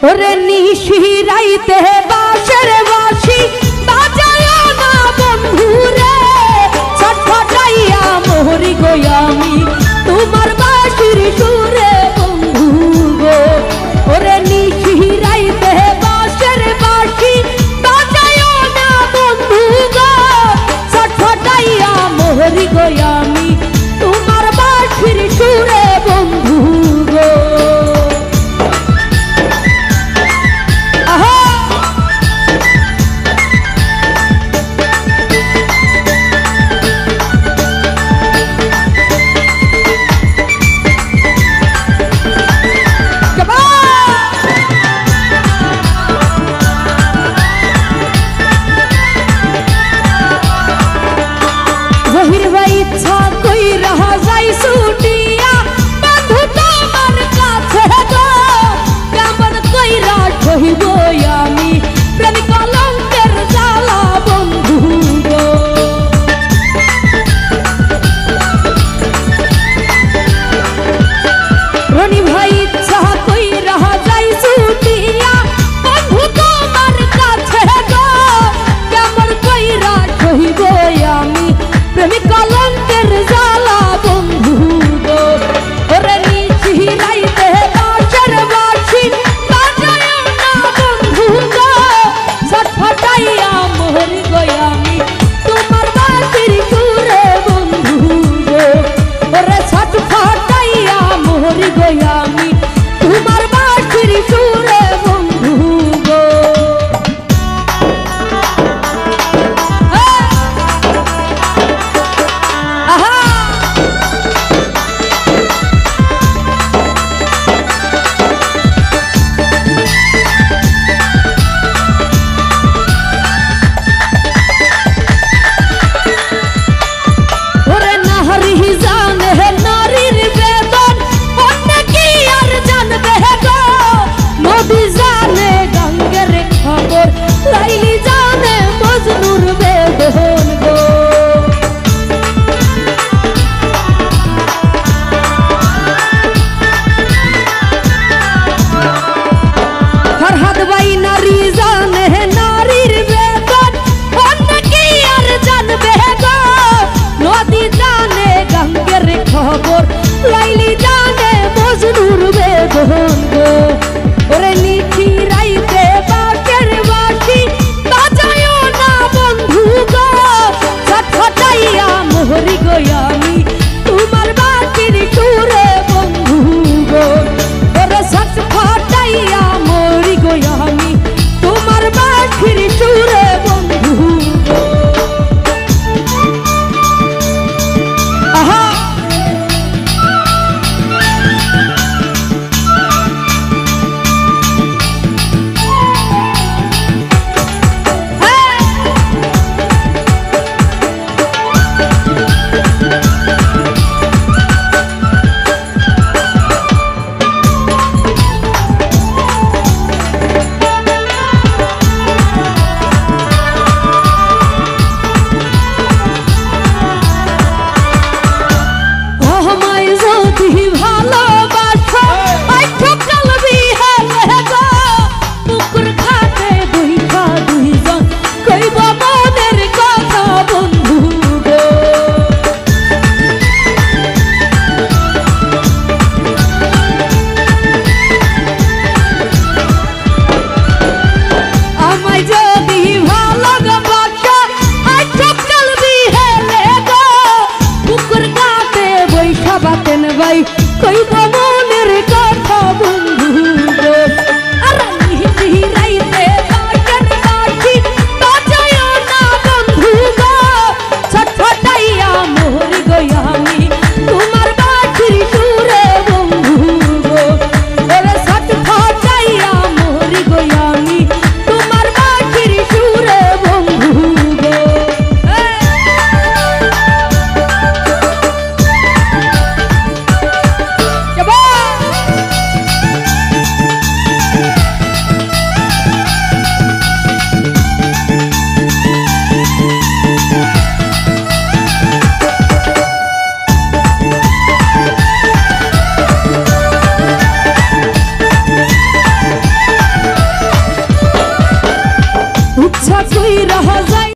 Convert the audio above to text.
ওরে নিশি রাইতে বাঁশের বাঁশি বাজায় না বন্ধু রে, ছটফটাইয়া মরি গো আমি তোমার বাঁশির সুরে বন্ধু গো। ওরে নিশি রাইতে বাঁশের বাঁশি বাজায় না বন্ধু গো, ছটফটাইয়া মরি গো আমি তোমার বাঁশির সুরে বন্ধু গো। ইচ্ছা কই রহা যাই ছুটিয়া বন্ধু তোমার কাছে গো, কেমন কইরা সহিব আমি প্রেম কলঙ্কের জ্বালা বন্ধু গো। রনি ভাই ইচ্ছা কই রহা যাই ছুটিয়া বন্ধু তোমার কাছে গো, কেমন কইরা সহিব আমি প্রেম কলঙ্কের জ্বালা বন্ধু গো। ওরে নিশি রাইতে বাঁশের বাঁশি বাজায় না বন্ধু ইচ্ছা কই রহ যাই